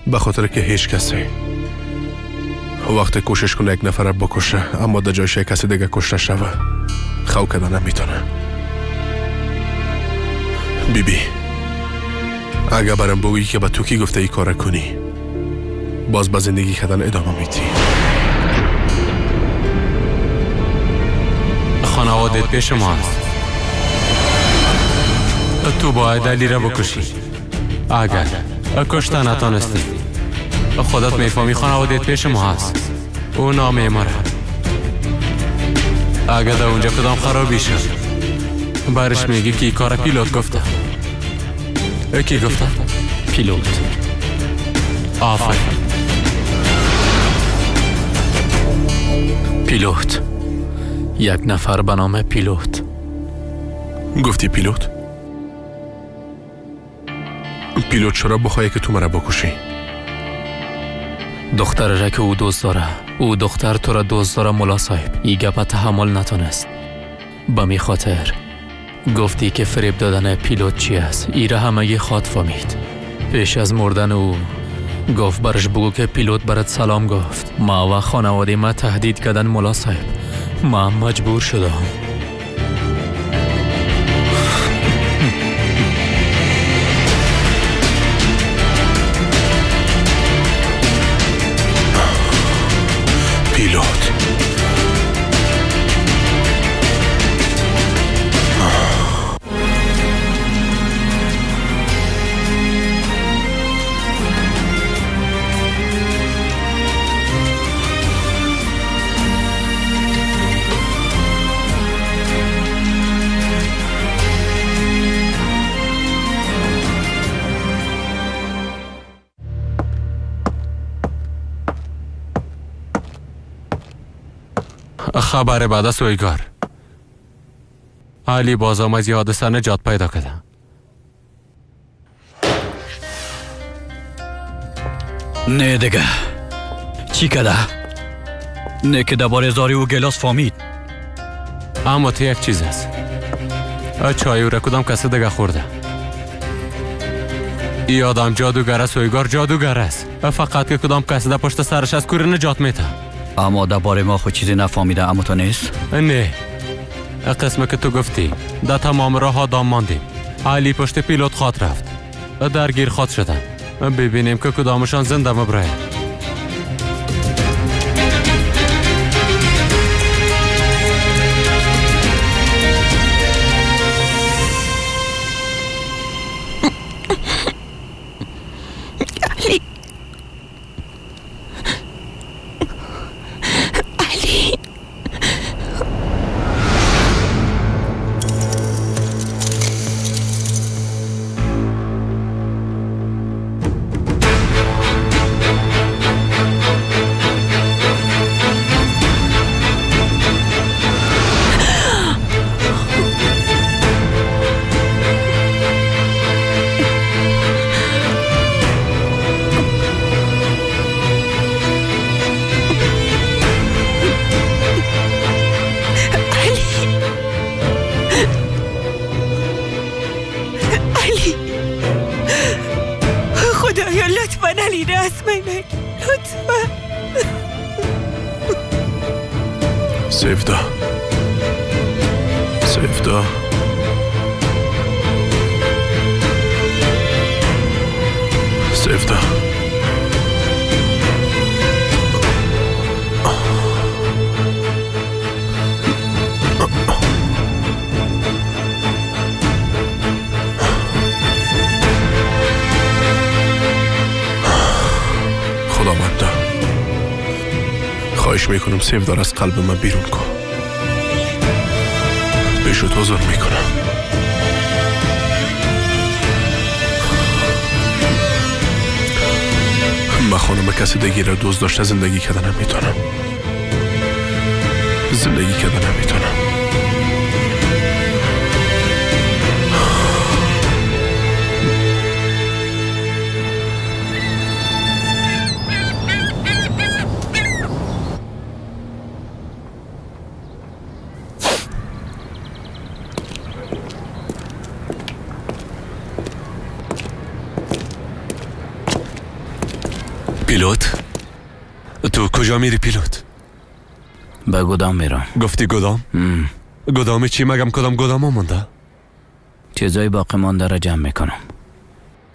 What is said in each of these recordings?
به خاطر که هیچ کسی وقتی کوشش کنه یک نفر بکشه اما در جایش کسی دیگه کشته شوه خو کده نمیتونه. بیبی اگه برم بگویی که به تو کی گفته ای کار کنی باز به زندگی کردن ادامه میدی. خانوادت پیش ما هست. تو باید علی را بکشی. اگر کشته نتانستی خودت میفهمی خانوادت پیش ما هست. او نام ما را اگر در اونجا کدام خرابی شد برش میگی که ای کار پیلوت گفته. کی گفته؟ پیلوت. آفرین. پیلوت. یک نفر به نام پیلوت. گفتی پیلوت؟ پیلوت چرا بخواهی که تو مرا بکشی؟ دختر را که او دوست داره. او دختر تو را دوست داره ملا صاحب. ای گپ تحمل نتونست. به می خاطر گفتی که فریب دادن پیلوت چی است. ای را همه خواد فهمید. پیش از مردن او گفت برش بگو که پیلوت برات سلام گفت. ما و خانواده ما تهدید کردن ملا صاحب. ما مجبور شدم. پیلوت خبر بعد از سویگار علی بازم از حادثه نجات پیدا کرده. نه دیگه چی کده؟ نه که درباره زاری و گلاس فهمید. اما تو یک چیز است. چای او را کدام کسی دیگه خورده. ای آدم جادوگر است. سویگار جادوگر است. فقط که کدام کسی در پشت سرش از کوره نجات میده. اما درباره ما خود چیزی نفهمیده. اما تو نیست؟ نه قسمه که تو گفتی در تمام راه ها دام ماندیم. علی پشت پیلوت خواد رفت. درگیر خواد شدن. ببینیم که کدامشان زنده مبرای. سیفدا سیفدا سیفدا خداوندا خواهش میکنم سیفدار از قلب من بیرون کن. بهشت حضور میکنم. من خانم کسی دیگه را دوست داشته زندگی کردن نمیتونم. زندگی کردن نمیتونم. پیلوت؟ تو کجا میری پیلوت؟ به گودام میرم. گفتی گودام؟ گودام چی؟ مگم کدام گودام مونده؟ چیزای باقی مانده را جمع میکنم.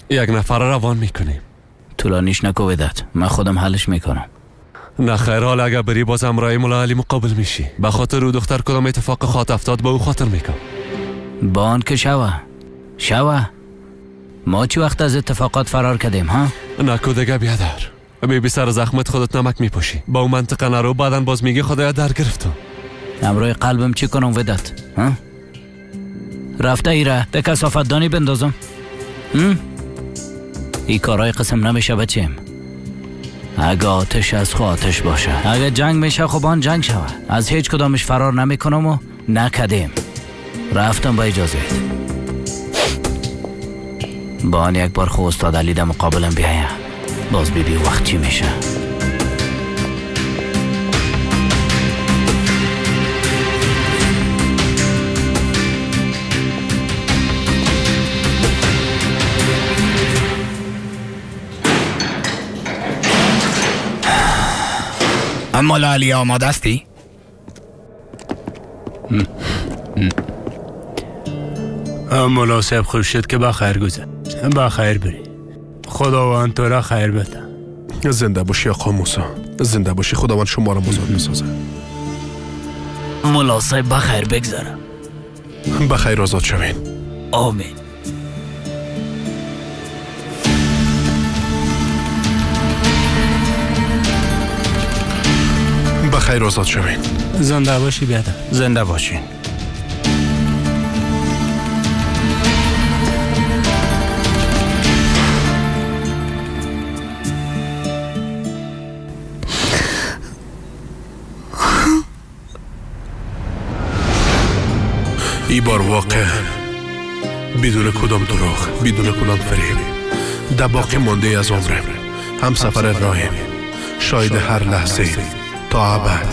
یک نفر روان میکنیم. طولانیش نکو بدت، من خودم حلش میکنم. نه خیر، حال اگر بری باز امرای مولا علی مقابل میشی. به خاطر او دختر کدام اتفاق خاط افتاد با او خاطر میکنم. با آن که شوه ما چی وقت از اتفاقات فرار کردیم ها؟ نکو دیگه بیادر. بی سر زخمت خودت نمک میپوشی. با اون منطقه نرو، بعدن باز میگی خدایا در گرفتم. امروی قلبم چی کنم ودت ها؟ رفته ایره ده کسافت دانی بندازم. ای کارهای قسم نمیشه بچیم. اگه آتش از خو آتش باشه، اگه جنگ میشه خب آن جنگ شوه. از هیچ کدامش فرار نمیکنم و نکدیم. رفتم با اجازه. با آن یک بار خو استاد علی ده مقابلم بیایه، باز ببین وقت چی میشه. اما لالی آماده استی؟ مولا صاحب خوش شد که بخیر گذر. بخیر بری. خداوند تو را خیر بده. زنده باشی آقا موسی، زنده باشی. خداوند شما را بزرگ بسازه. مولا صاحب بخیر بگذره. بخیر آزاد شوین. آمین. بخیر آزاد شوین. زنده باشی بیادر. زنده باشین. ای بار واقع بدون کدام دروغ، بدون کدام فریب، در باقی مانده از عمرم هم سفر راهیم، شاید هر لحظه تا ابد،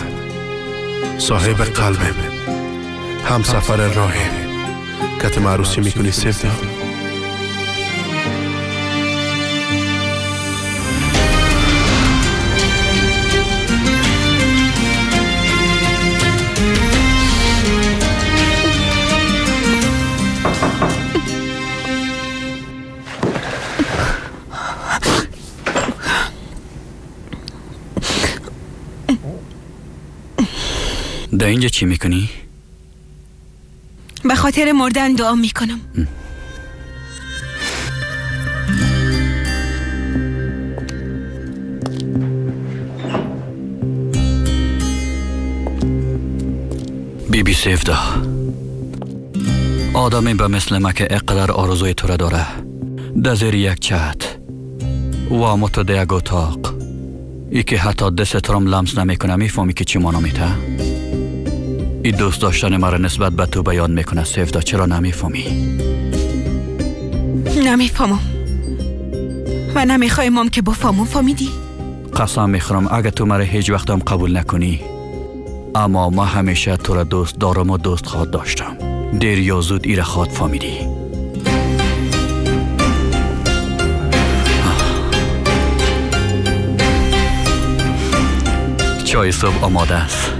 صاحب قلبم، هم سفر راهیم. کت معروسی میکنی سفته؟ ده اینجا چی میکنی؟ به خاطر مردن دعا میکنم. بیبی سیفده، آدمی به مثل ما که اقدر آرزوی تو را داره، در زیر یک چت و متو ده یک اتاق، ای که حتی دست رم لمس نمیکنه، میفهمی که چی مانا میته؟ ای دوست داشتن مرا نسبت به تو بیان میکنه سیفده. چرا نمیفهمی؟ نمیفهمم و نمیخوایم که بفهمم. فهمیدی؟ قسم میخورم اگه تو مرا هیچ وقت هم قبول نکنی، اما ما همیشه تو را دوست دارم و دوست خواهد داشتم. دیر یا زود ایره خواهد فهمیدی. چای صبح آماده است.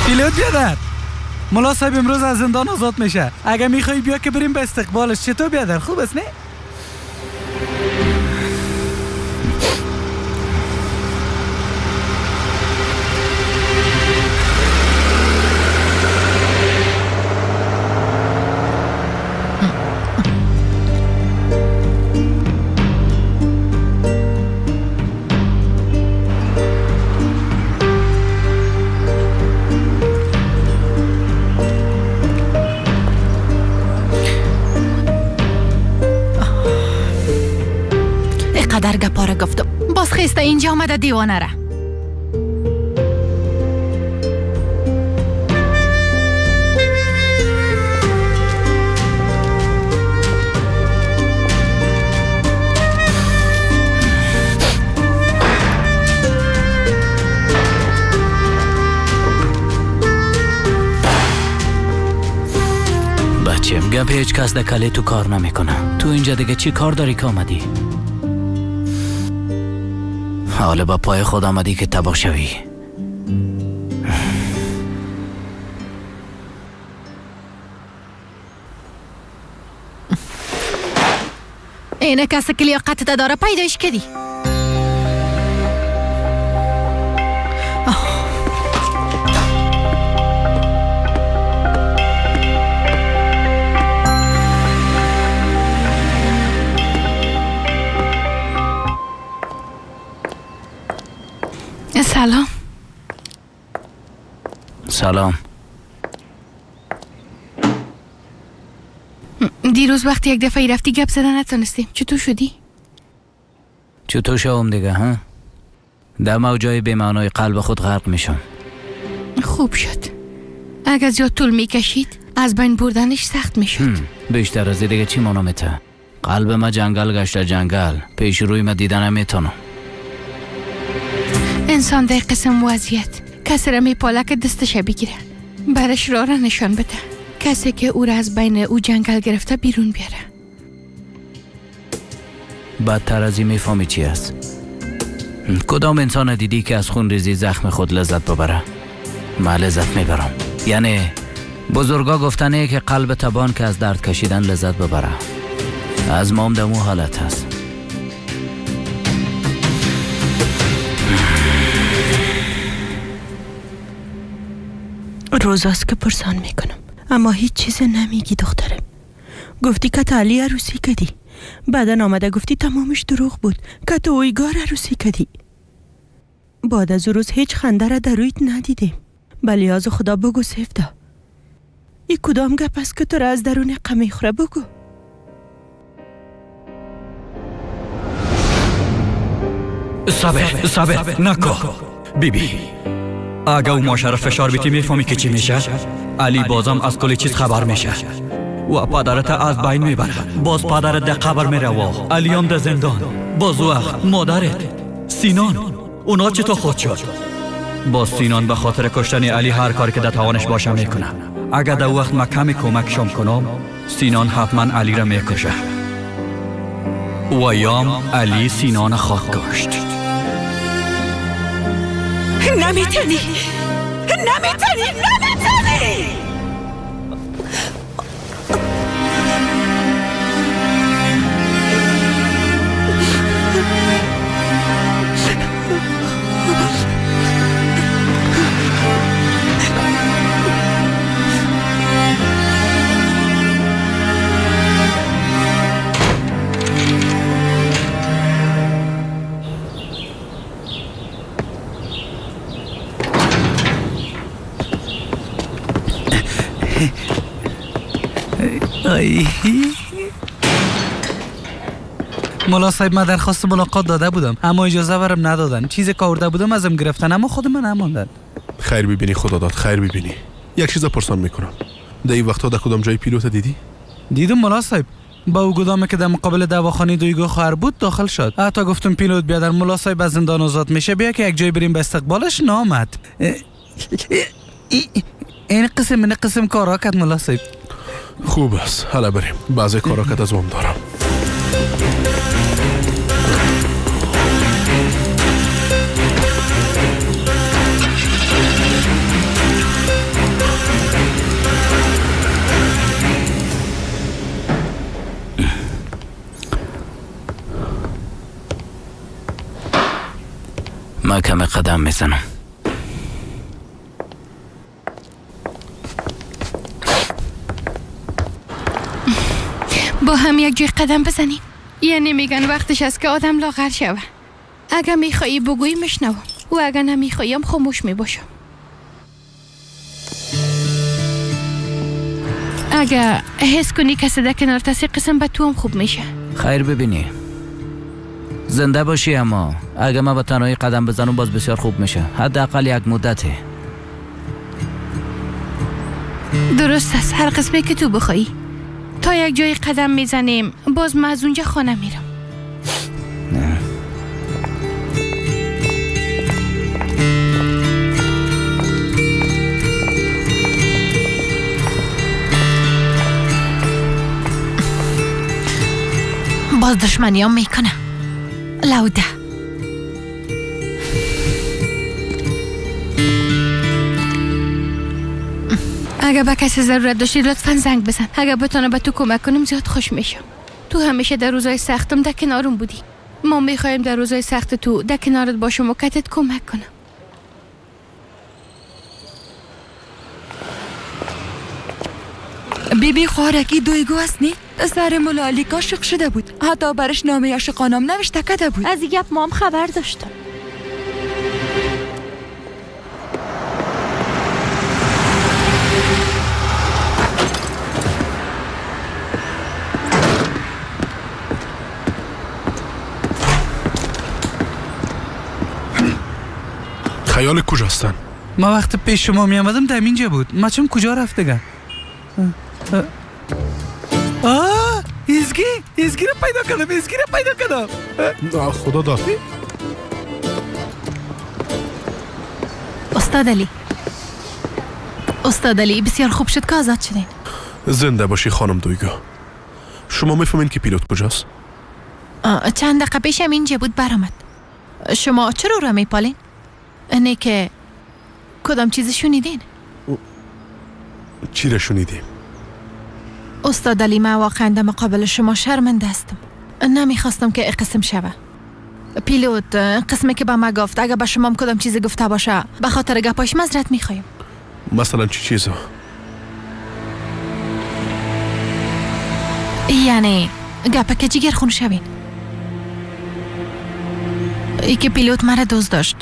پیلوت بیادر، مولا صاحب امروز از زندان آزاد میشه. اگه میخوای بیا که بریم به استقبالش. چطور بیادر؟ خوب است نه؟ قدر گپاره گفتم باز خیسته اینجا آمده دیوانه را. گپ هیچ کس دکلی تو کار نمیکنه. تو اینجا دیگه چی کار داری که آمدی؟ حالا با پای خود آمدی که تباه شوی. اینه کسی که لیاقت داره پیداش کردی. سلام. سلام. دیروز وقتی یک دفعه رفتی گپ زدن نتونستیم. چطور شدی؟ چطور شوم دیگه ها؟ در موجای بی‌معنای قلب خود غرق میشم. خوب شد. اگر زیاد طول میکشید از بین بردنش سخت میشد. بیشتر از دیگه چی مانومته؟ قلب ما جنگل گشته جنگل. پیش روی ما دیدن نمیتونم. انسان در قسم وضعیت کسی را میپاله که دستش بگیره، برش راه را نشان بده، کسی که او را از بین او جنگل گرفته بیرون بیاره. بدتر از این میفهمی چی است؟ کدام انسان دیدی که از خون ریزی زخم خود لذت ببره؟ من لذت میبرم. یعنی بزرگا گفتنه که قلب تبان که از درد کشیدن لذت ببره. از مام دمو حالت هست. روزاست که پرسان میکنم اما هیچ چیز نمیگی دخترم. گفتی که تعلی عروسی کدی، بعدا آمده گفتی تمامش دروغ بود که تو اویگار عروسی کدی. بعد از روز هیچ خنده را در رویت ندیدیم. بلی از خدا بگو سفته، ای کدام گپ است که تو را از درون قمی خوره؟ بگو. صبر نکو بیبی. اگه او ماشر فشار بیتی میفهمی که چی میشه؟ علی بازم از کلی چیز خبر میشه و پدرت از بین میبره. باز پدرت در قبر میره و علیام در زندان. باز وقت مادرت سینان اونا چی تو خود شد؟ باز سینان به خاطر کشتن علی هر کاری که در توانش باشه میکنه. اگه در وقت ما کمی کمکشم کنم سینان حتما علی را میکشه و یام علی سینان خاک کشت. نمیتونی. مولا صاحب من درخواست ملاقات داده بودم اما اجازه برم ندادن. چیزی که آورده بودم ازم گرفتن اما خود من نماندن. خیر ببینی خدا داد. خیر ببینی. یک چیز پرسان میکنم. در این وقتا در کدام جای پیلوت دیدی؟ دیدم مولا صاحب. با او گدامه که در مقابل دواخانه دویگو خواهر بود داخل شد. حتی گفتم پیلوت بیادر مولا صاحب از زندان آزاد میشه بیا که یک جای بریم به استقبالش نامد. این قسم کارا کرد مولا صاحب. خوب است. حالا بریم. بعضی کارا که از وام دارم. من کم قدم میزنم. با هم یک جای قدم بزنیم. یعنی میگن وقتش است که آدم لاغر شوه. اگه میخوایی بگویی میشنوم و اگه نمیخواییم خاموش میباشم. اگه حس کنی کسی در کنار تسی قسم به تو هم خوب میشه. خیر ببینی زنده باشی اما اگه من به تنهایی قدم بزنم باز بسیار خوب میشه. حداقل یک مدته. درست است. هر قسمی که تو بخوایی. تا یک جای قدم میزنیم باز من از اونجا خانه میرم. باز دشمنیام میکنه. لوده اگه به کسی ضرورت داشتی لطفاً زنگ بزن. اگه بتونم به تو کمک کنم زیاد خوش میشم. تو همیشه در روزای سختم در کنارم بودی. ما میخوایم در روزای سخت تو در کنارت باشم و کتت کمک کنم. بیبی خوارکی دویگو است نی؟ سر مولا علی عاشق شده بود. حتی برش نامه عاشقانم نوشته کده بود. از این گپ ما هم خبر داشتم. خیال کجاستن؟ ما وقت پیش شما می آمدم در اینجا بود. مچم کجا رفته گه؟ ایزگی رو پیدا کردم. خدا داد. استاد علی بسیار خوب شد که آزاد شدین. زنده باشی خانم دویگو. شما میفهمین که پیلوت کجاست؟ چند دقیقه پیشم اینجا بود برآمد. شما چرا رو میپالین؟ اینه که کدام چیز شنیدین؟ چی را شنیدیم؟ استاد علی من واقعا در مقابل شما شرمنده هستم. نمیخواستم که قسم شوه. پیلوت قسمی که به ما گفت اگه به شما کدام چیزی گفته باشه به خاطر گپاش معذرت میخوایم. مثلا چی چیزا؟ یعنی گپه که جگر خون شوین. ای که پیلوت مرا دوست داشت.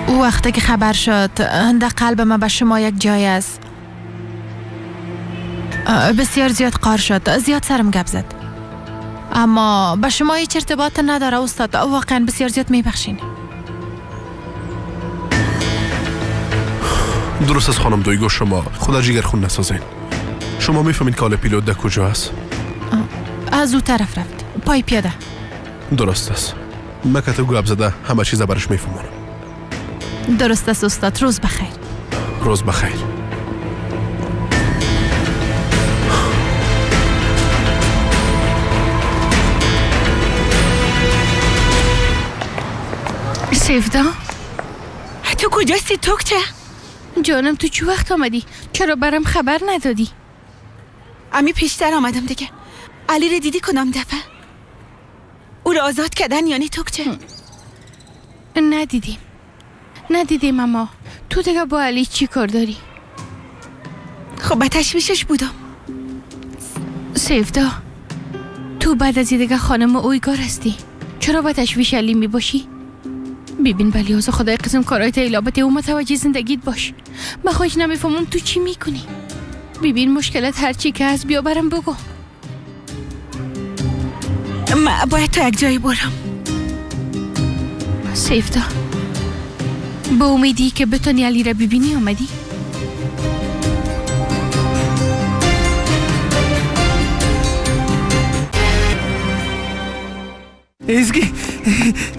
او وقتی که خبر شد در قلب من به شما یک جای است. بسیار زیاد قار شد. زیاد سرم گپ زد. اما به شما هیچ ارتباط نداره استاد. واقعا بسیار زیاد میبخشین. درست از خانم دویگو شما خدا جگر خون نسازین. شما میفهمین که حال پیلوت در کجا است؟ از او طرف رفت. پای پیاده. درست است. من که تو گپ زده همه چیز برش میفهمونم. درست است استاد. روز بخیر. روز بخیر. سیفدا تو کجاستی توکچه؟ جانم تو چه وقت آمدی؟ چرا برام خبر ندادی؟ امی پیشتر آمدم دیگه. علی رو دیدی کدام دفعه؟ او رو آزاد کردن یعنی توکچه؟ ندیدیم اما تو دیگه با علی چی کار داری؟ خب به تشویشش بودم. سیفدا تو بعد از دیگه خانم اویگار هستی. چرا با تشویش علی می باشی؟ ببین بلیازه خدای قسم کارهای تیلابتی و متوجه زندگیت باش. من خواهش نمیفهمم تو چی میکنی. ببین مشکلت هرچی که هست بیا برم بگو. من باید تا یک جایی برم. سیفدا با امیدی که بتونی علی را ببینی آمدی؟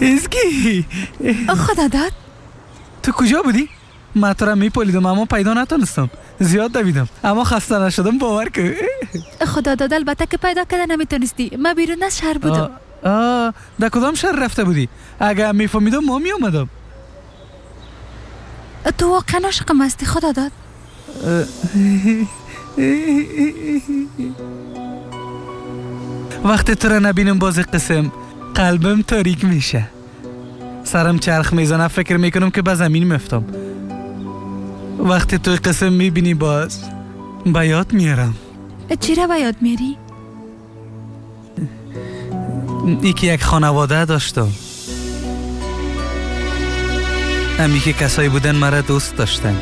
ازگی خدا داد. تو کجا بودی؟ من تو را میپالیدم اما پیدا نتونستم. زیاد دویدم اما خسته نشدم. باور که خدا داد. البته که پیدا کردن نمیتونستی. من بیرون از شهر بودم. در کدام شهر رفته بودی؟ اگه میفهمیدم ما میومدم. تو واقعا عاشقم هستی خدا داد. وقتی تو را نبینم باز قسم قلبم تاریک میشه. سرم چرخ میزنه. فکر میکنم که به زمین میفتم. وقتی تو قسم میبینی باز به یاد میارم. چی را به یاد میاری؟ ای که یک خانواده داشتم. امی که کسایی بودن مرا دوست داشتن.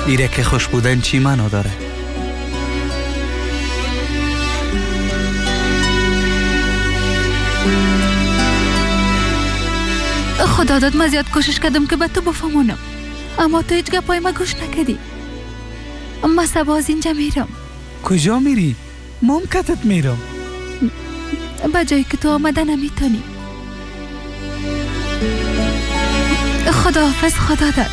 ایره که خوش بودن چی معنا داره؟ خدا داد. من زیاد کوشش کردم که به تو بفهمونم اما تو هیچ گپای ما گوش نکردی. من صبح از اینجا میرم. کجا میری؟ ممکتت میرم. به جایی که تو آمده نمیتونی. خدا حافظ. خدا داد.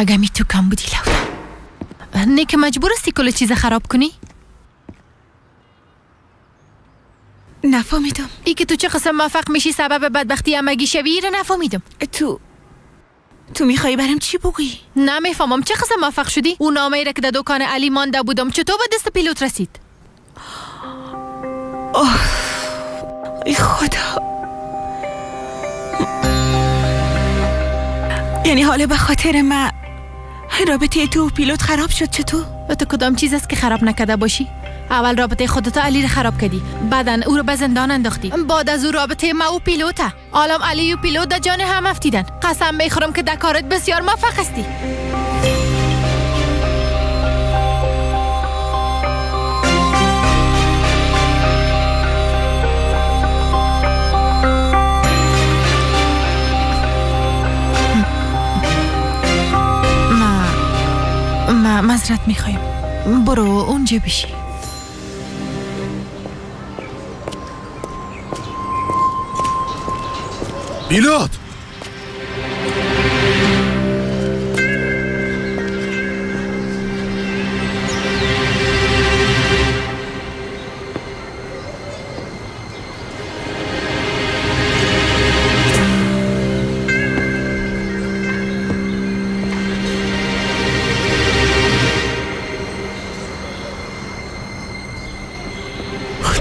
یگمی تو کم بودی لولا. نه که مجبور استی کل چیز خراب کنی؟ نفهمیدم. ای که تو چه قسم موفق میشی سبب بدبختی امگی شوی رو نفهمیدم. تو میخوایی برام چی بگویی؟ نمیفهمم چه قسم موفق شدی؟ اون نامه را که در دکان علی مانده بودم چطور به دست پیلوت رسید؟ ای خدا. یعنی حالا به خاطر من رابطه تو و پیلوت خراب شد؟ چطور؟ تو کدام چیز است که خراب نکرده باشی؟ اول رابطه خودت علی رو خراب کردی، بعدن او رو به زندان انداختی، بعد از او رابطه ما و پیلوته. عالم علی و پیلوت در جان هم افتیدن. قسم میخورم که در کارت بسیار موفق هستی. ما معذرت میخوایم. برو اونجا بشی. پیلوت!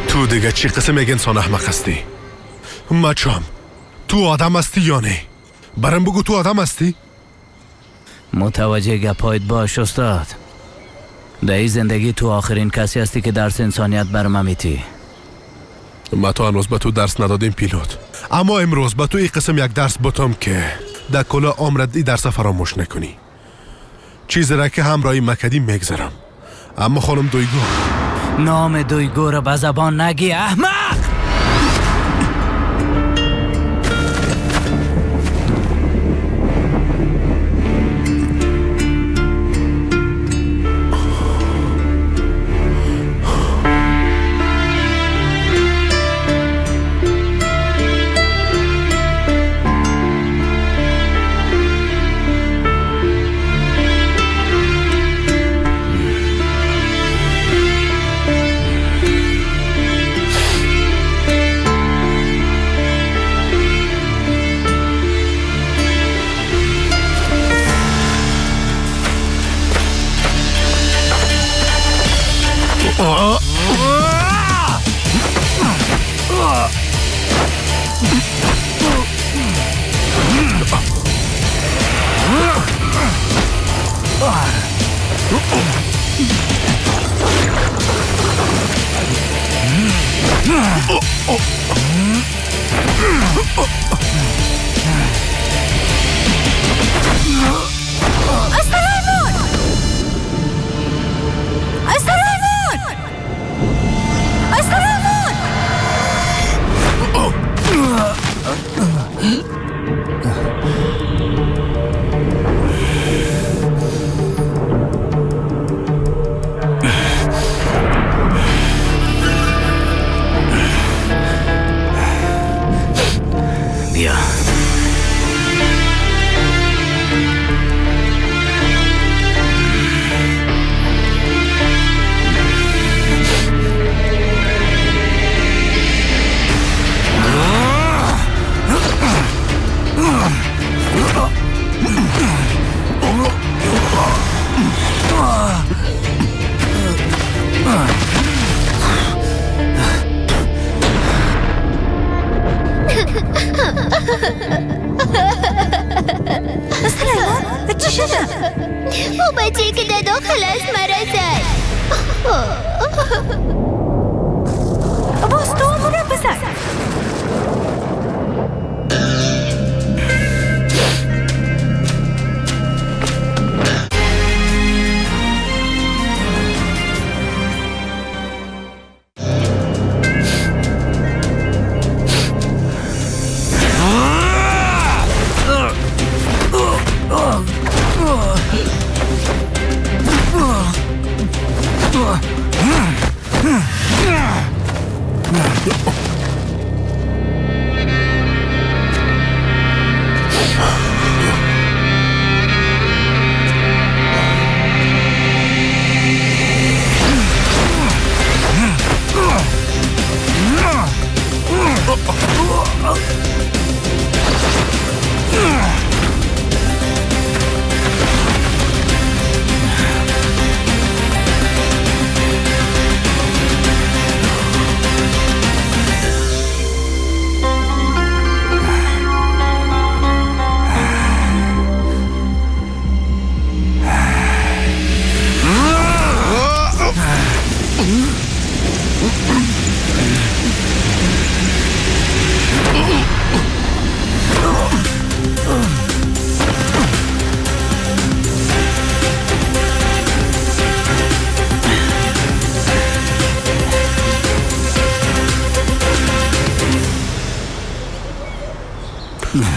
تو دیگه چی قسم یک انسان احمق هستی؟ مچم تو آدم هستی یا نه؟ برام بگو تو آدم هستی؟ متوجه گپایت باش استاد. در این زندگی تو آخرین کسی هستی که درس انسانیت برام میتی. ما تو هنوز به تو درس ندادیم پیلوت، اما امروز به تو این قسم یک درس بتم که در کل عمرت این درس فراموش نکنی. چیزی را که همراهی مکدی میگذرم. اما خانم دویگو، نام دویگو را به زبان نگی احمق!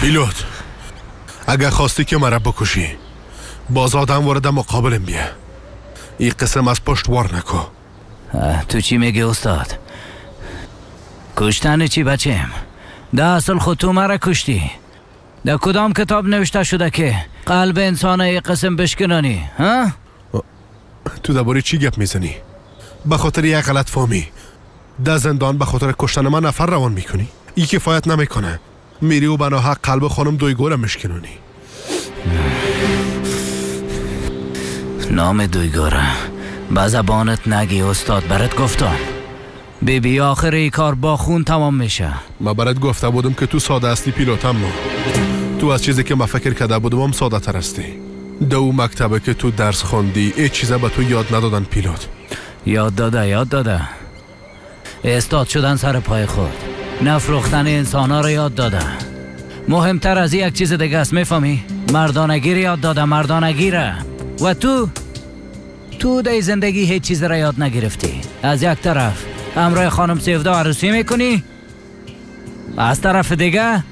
پیلوت، اگر خواستی که مرا بکشی باز آدم وارد مقابلم بیا. این قسم از پشت وار نکو. تو چی میگی استاد؟ کشتن چی بچم؟ ده اصل خود تو مرا کشتی. در کدام کتاب نوشته شده که قلب انسان یک قسم بشکنانی؟ ها؟ تو درباره چی گپ میزنی؟ به خاطر یک غلط فهمی در زندان به خاطر کشتن من نفر روان میکنی؟ این کفایت نمیکنه. میری و بنا حق قلب خانم دویگو را مشکنونی. نام دویگو را به زبانت نگی استاد. برات گفتم بیبی آخر ای کار با خون تمام میشه. ما برات گفته بودم که تو ساده هستی پیلوتم. تو از چیزی که ما فکر کرده بودم هم ساده تر هستی. دو مکتبه که تو درس خوندی ای چیزا به تو یاد ندادن پیلوت. یاد داده استاد شدن سر پای خود، نفروختن انسان ها رو یاد داده. مهمتر از یک چیز دیگه است، میفهمی؟ مردانگی رو یاد داده، مردانگی رو. و تو در زندگی هیچ چیز را یاد نگرفتی. از یک طرف همراه خانم سیفدا عروسی میکنی، از طرف دیگه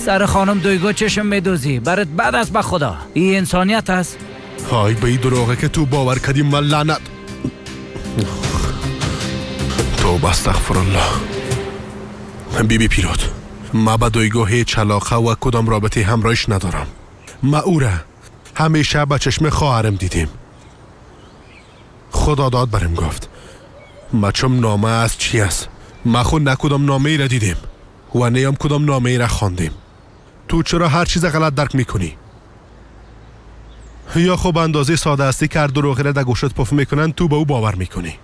سر خانم دویگو چشم میدوزی. برات بد است به خدا. این انسانیت است؟ های به این دروغه که تو باور کردی من لعنت. توبه استغفر الله. بیبی پیلوت، ما با دویگو هیچ علاقه و کدام رابطه همراهش ندارم. ما او را همیشه با چشم خواهرم دیدیم. خدا داد برم گفت ما چون نامه از چی است. ما خود نه کدام نامه ای را دیدیم و نه هم کدام نامه ای را خواندیم. تو چرا هر چیز غلط درک میکنی؟ یا خب اندازه ساده هستی که هر دروغی را در گوشت پف میکنن تو به او باور میکنی؟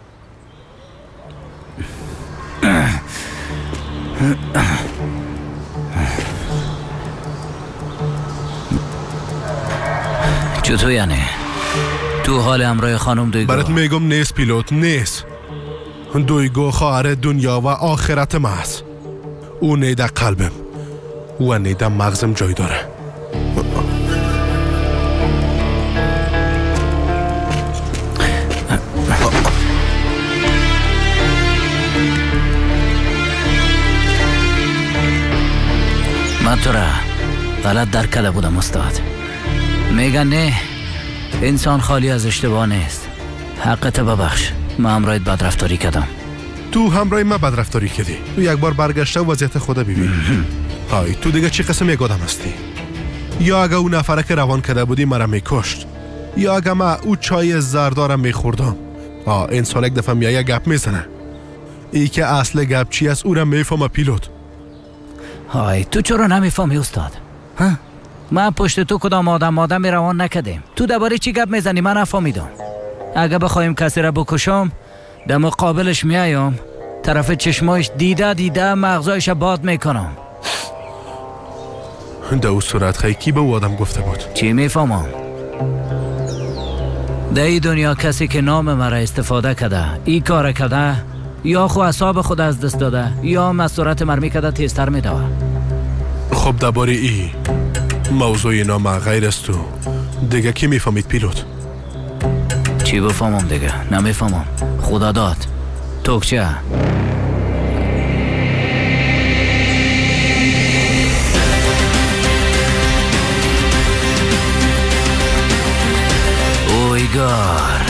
چطور یعنی؟ تو حال همراه خانم دویگو؟ برات میگم نیست پیلوت، نیست. دویگو خواهر دنیا و آخرت ما است. او نه در قلبم و نه در مغزم جای داره. من تو را غلط درک کرده بودم استاد. میگن نه، انسان خالی از اشتباه نیست. حقت ببخش، من همراهت بدرفتاری کردم. تو همراه من بدرفتاری کردی. تو یک بار برگشته و وضعیت خدا ببین. های تو دیگه چی قسم یک آدم هستی؟ یا اگه اون نفره که روان کرده بودی مرا میکشت، یا اگه من او چای زردارم میخوردم. انسان یک دفعه میایه گپ میزنه. ای که اصل گپ چی است او را میفهمه پیلوت. های تو چرا نمیفهمی استاد؟ ها؟ من پشت تو کدام آدم روان نکردیم. تو درباره چی گپ میزنی؟ من نفهمیدم. اگه بخوایم کسی را بکشم در مقابلش میایم، طرف چشمایش دیده مغزایش باد میکنم. در او صورت خیلی کی به او آدم گفته بود؟ چی میفهمم؟ در این دنیا کسی که نام مرا استفاده کرده، این کار کرده، یا خو اعصاب خود از دست داده یا مسورت مرمی کرده تیزتر میدوه. خب درباره ای موضوع نام غیر است تو دیگه کی میفهمید پیلوت؟ چی بفهمم دیگه؟ نمیفهمم. خدا داد. توکچه اویگار.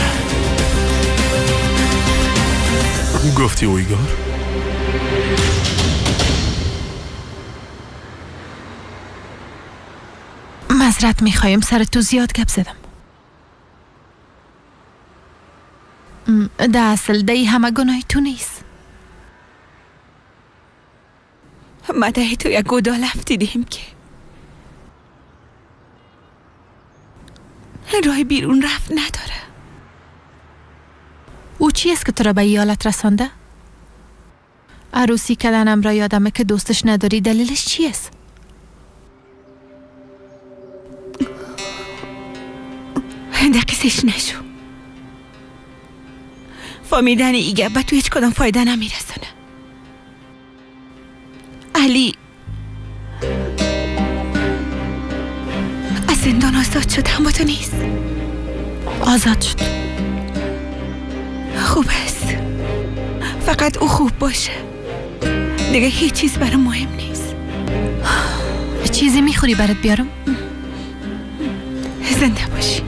گفتی اویگار؟ معذرت میخوایم، سر تو زیاد گپ زدم. ده اصل ده همه گناه تو نیست. مده تو یک گودا لفت دیدیم که راه بیرون رفت نداره. او چی است که تو را به حالت رسانده؟ عروسی کردنم را یادمه که دوستش نداری. دلیلش چی است؟ دقیقش نشو. فهمیدن ایگه به تو هیچ کدام فایده نمیرسونه. علی از زندان آزاد شد، اما تو نیست. آزاد شد. خوب است، فقط او خوب باشه. دیگه هیچ چیز برای مهم نیست. چیزی میخوری برات بیارم؟ زنده باشی.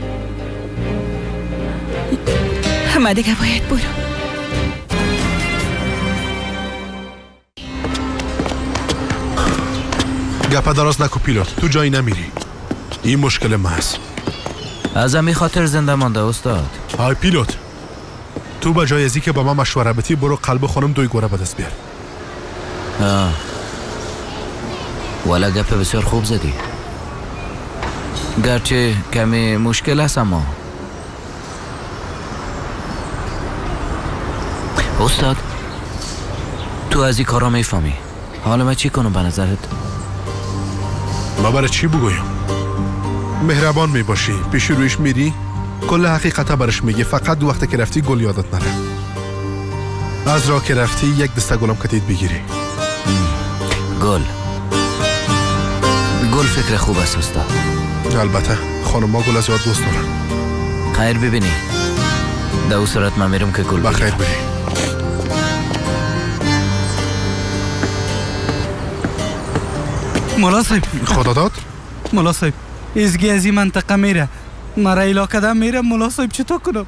همه دیگه باید برو. گپا دراز نکو پیلوت، تو جایی نمیری. این مشکل محض. از همین خاطر زنده مانده استاد. های پیلوت، تو با جای ازی که با من مشوره بتی برو قلب خانم دوی گوره به دست بیار. والا گپ بسیار خوب زدی، گرچه کمی مشکل است اما استاد تو از این کارا میفهمی. حالا من چی کنم به نظرت؟ ما برای چی بگویم؟ مهربان میباشی، پیش رویش میری کل حقیقت برش میگی، فقط دو وقت که رفتی گل یادت نره. از راه که رفتی یک دسته گلم کتید بگیری. گل فکر خوب است استاد. البته خانم ما گل از یاد دوست دارن. خیر ببینی در او صورت من میرم که گل بگیرم. بخیر بری. مولا صاحب خدا داد؟ مولا صاحب ازگی از این منطقه میره، مرا ایلا کدم میره. مولا صاحب چطور کنم؟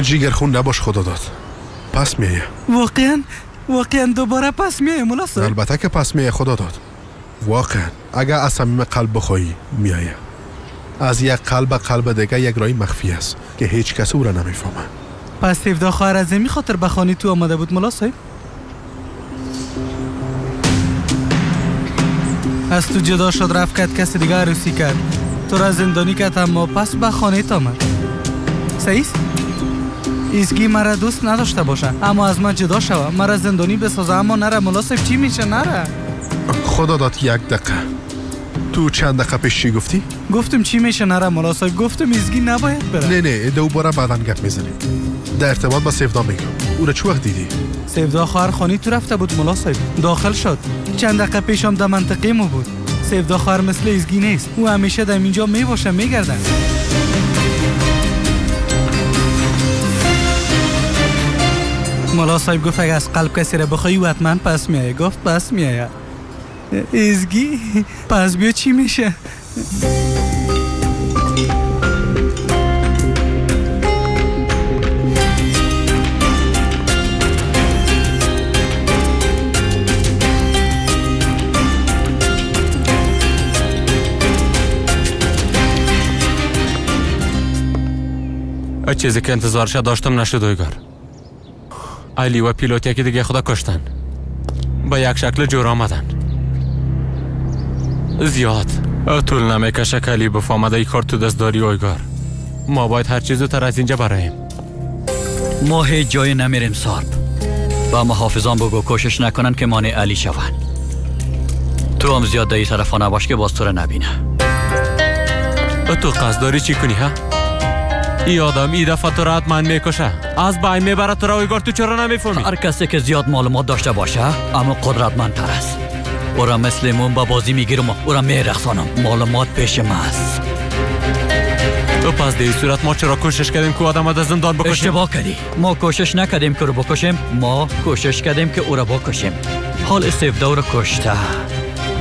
جیگر خون نباش، خدا داد پس میایه. واقعا دوباره پس میایه مولا صاحب؟ البته که پس میایه خدا داد. واقعا اگر از صمیم قلب بخوایی میایه. از یک قلب دیگه یک رای مخفی است که هیچ کس او را نمیفهمه. پس 17 خواهر از می خاطر به خانه تو آمده بود مولا صاحب؟ از تو جدا شد رفت کرد، کسی دیگه عروسی کرد، تو را زندانی کرد، اما پس به خانه تا آمد. صحیح است؟ ایزگی مرا دوست نداشته باشه اما از من جدا شوه، مرا زندانی بسازه اما نره. مولا صاحب چی میشه؟ نره. خدا داد یک دقیقه. تو چند دقیقه پیش چی گفتی؟ گفتم چی میشه نره مولا صاحب. گفتم ایزگی نباید بره. نه دو باره بعداً گپ میزنیم. در ارتباط با سیفدا میگم. او را چه وقت دیدی؟ سیفدا خواهر خانه تو رفته بود مولا صاحب، داخل شد. چند دقیقه پیش هم در منطقه ما بود. سیفدا خواهر مثل ایزگی نیست، او همیشه در اینجا میباشه، میگرده. مولا صاحب گفت اگه از قلب کسی را بخوایی و حتما پس میایه. گفت پس میایه. ایزگی پس بیا چی میشه؟ چیزی که انتظارش داشتم نشد اویگار. علی و پیلوت یکی دیگه خدا کشتن، با یک شکل جور آمدن. زیاد طول نمیکشه که علی بفهمده ای کار تو دست داری اویگار. ما باید هر چیزو تر از اینجا براییم. ما هیچ جای نمیریم سارب. با محافظان بگو کوشش نکنن که مانع علی شون. تو هم زیاد دایی طرفا نباش که باز تو رو نبینه. تو قصد داری چی کنی ها؟ ای آدم ای دفعه تو را حتما میکشه، از بین میبره تو را اویگار. تو چرا نمیفهمی؟ هر کسی که زیاد معلومات داشته باشه اما قدرتمندتر است. او را مثل مون با بازی میگیرم و او را میرخصانم. معلومات پیش ما است. پس در این صورت ما چرا کوشش کردیم که آدم از زندان بکشیم؟ اشتباه کردی. ما کوشش نکردیم که او را بکشیم، ما کوشش کردیم که او را بکشیم. حال سیفدا او را کشته،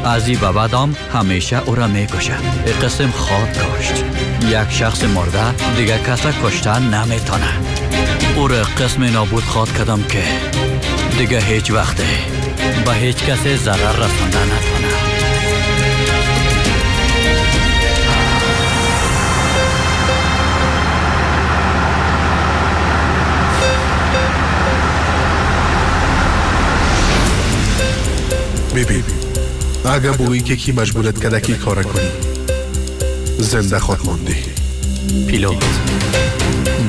از این به بعدم همیشه او را میکشه. این قسم خواد کشت. یک شخص مرده دیگه کسی کشته نمیتونه. او را قسم نابود خواد کردم که دیگه هیچ وقته به هیچ کسی ضرر رسانده نتونه. ببین اگر بویی که کی مجبورت کرده کی کار کنی، زنده خود ماندی. پیلوت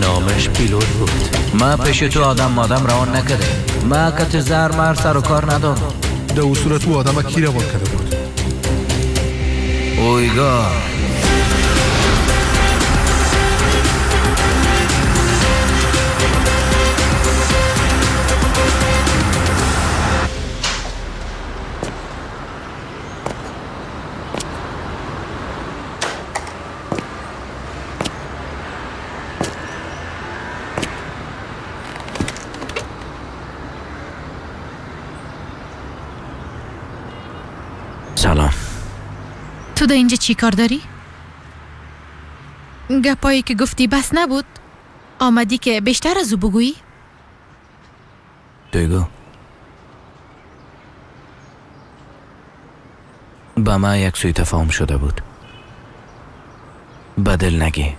نامش پیلوت بود. ما پیش تو آدم روان نکرده. ما کت زر مر سر و کار ندارم. در اون صورت او آدم کی روان کرده بود؟ اویگار. سلام. تو در اینجا چی کار داری؟ گپایی که گفتی بس نبود؟ آمدی که بیشتر از او بگویی؟ دویگو با ما یک سوی تفاهم شده بود. بدل نگی.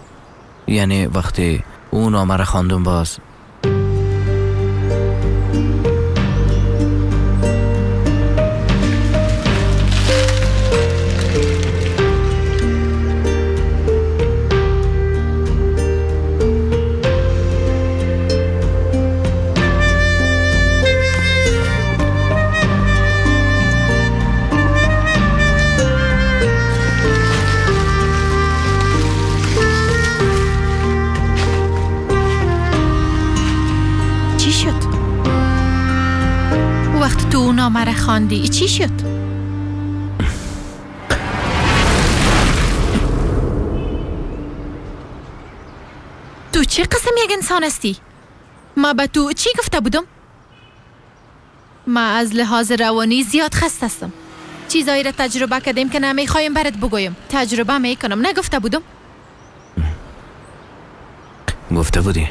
یعنی وقتی اون نامه را خواندم باز نامه خواندی چی شد؟ تو چه قسم یک انسان هستی؟ ما به تو چی گفته بودم؟ ما از لحاظ روانی زیاد خسته هستم. چیزایی را تجربه کردیم که نمیخوایم برات بگویم. تجربه میکنم. نگفته بودم؟ گفته بودی.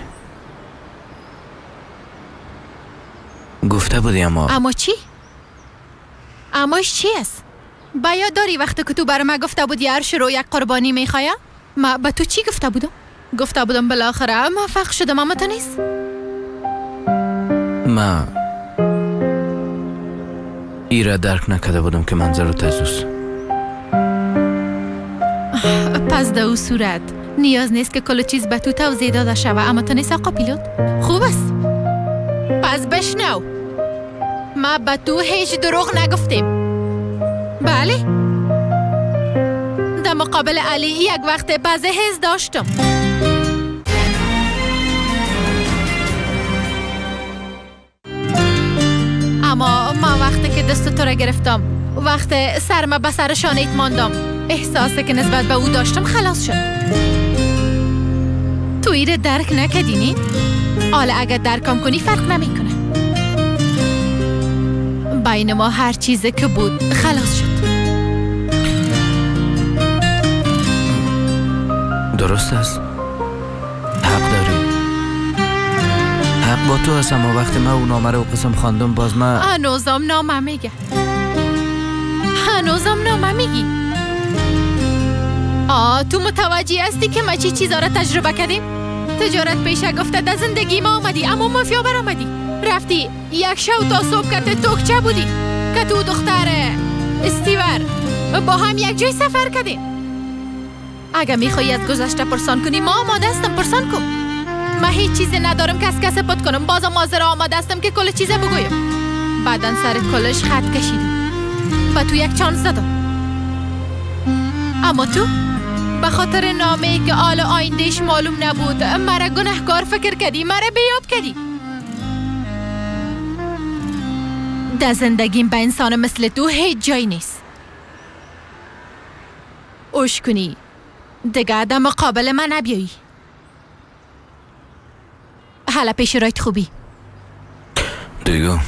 گفته بودی اما چی؟ اماش چی است؟ باید داری وقتی که تو برای ما گفته بودی هر شروع یک قربانی میخوایم؟ ما به تو چی گفته بودم؟ گفته بودم بالاخره موفق شدم اما تو نیست؟ ما ایره درک نکرده بودم که منظرت ازوست. پس در او صورت نیاز نیست که کل چیز به تو توضیح داده شوه. اما تو نیست آقا پیلوت؟ خوب است. پس بشنو، ما به تو هیچ دروغ نگفتیم. بله، در مقابل علی یک وقت بعض حس داشتم. اما ما وقتی که دست تو را گرفتم، وقت سرم به سر شانه‌ات ماندم، احساسی که نسبت به او داشتم خلاص شد. تو ایره درک نکدینی؟ حالا اگر درکم کنی فرق نمیکنه. بین ما هر چیزی که بود خلاص شد. درست است. حق داری. حق با تو هست. اما وقتی من اون نامه رو قسم خواندم باز من هنوزم نامه میگه. هنوزم نامه میگی. تو متوجه هستی که ما چی چیزا را تجربه کردیم؟ تجارت پیشه گفته در زندگی ما آمدی، اما مافیا بر آمدی. رفتی یک شو تا صبح که توکچه بودی که تو دختر استیور با هم یک جای سفر کردیم. اگه میخوایی از گذشته پرسان کنی ما آماده هستم، پرسان کن. من هیچ چیزی ندارم که از کسی پد کنم. بازم مازر آماده هستم که کل چیزه بگویم. بعدن سر کلش خط کشیدم و تو یک چانس زدم. اما تو به خاطر نامه‌ای که آل آیندهش معلوم نبود مرا گناهکار فکر کردی، مرا بیاب کردی. در زندگیم به انسان مثل تو هیچ جایی نیست. اوش کنی دیگه در مقابل من نبیایی. حالا پیش رایت خوبی دیگه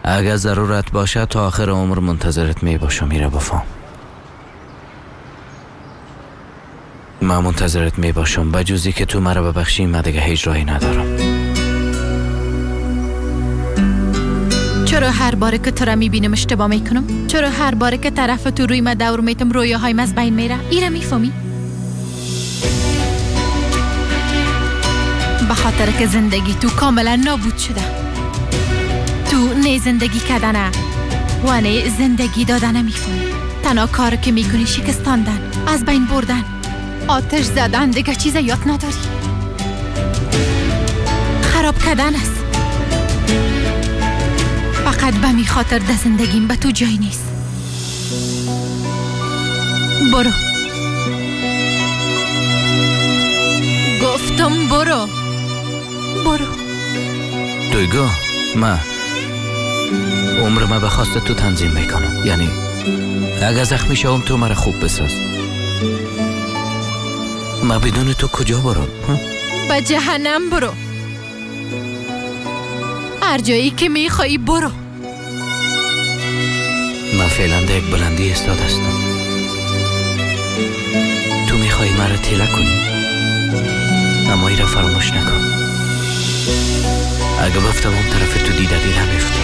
اگر ضرورت باشه تا آخر عمر منتظرت می باشم. میره بفهم. من منتظرت می باشم. بجوزی که تو مرا ببخشی من دیگه هیچ راهی ندارم. چرا هر باره که تو را میبینم اشتباه میکنم؟ چرا هر باره که طرف تو روی من دور میتم رویاهایم از بین میره؟ ایره میفهمی؟ به خاطر که زندگی تو کاملا نابود شده. تو نه زندگی کردنه و نه زندگی دادنه میفهمی. تنها کار که میکنی شکستاندن، از بین بردن، آتش زدن، دیگه چیز یاد نداری. خراب کردن است. فقط به می خاطر ده زندگیم به تو جای نیست. برو. گفتم برو. برو. دویگو من عمر من به خواست تو تنظیم میکنم. یعنی اگر زخمی شوم تو مرا خوب بساز. من بدون تو کجا برم؟ به جهنم برو. هر جایی که میخوایی برو. من فعلا در یک بلندی ایستاده هستم. تو میخوایی مرا تیله کنی، اما ایره فراموش نکن. اگه بفتم اون طرف تو دیده میفتی،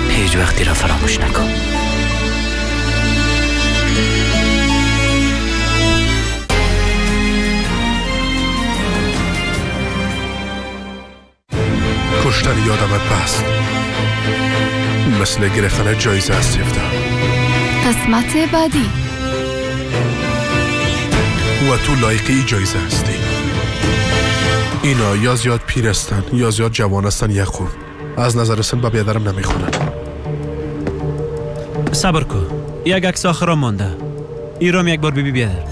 هیچ وقتی را فراموش نکن. کشتن یادمت بست، مثل گرفتن جایزه از سیفته. قسمت بعدی. و تو لایقی جایزه هستی. اینا یا زیاد پیر هستن یا زیاد جوان هستن. یعقوب از نظر سن با بیادرم نمیخونن. صبر کن، یک عکس آخرام مانده. ایرام یک بار بیادر.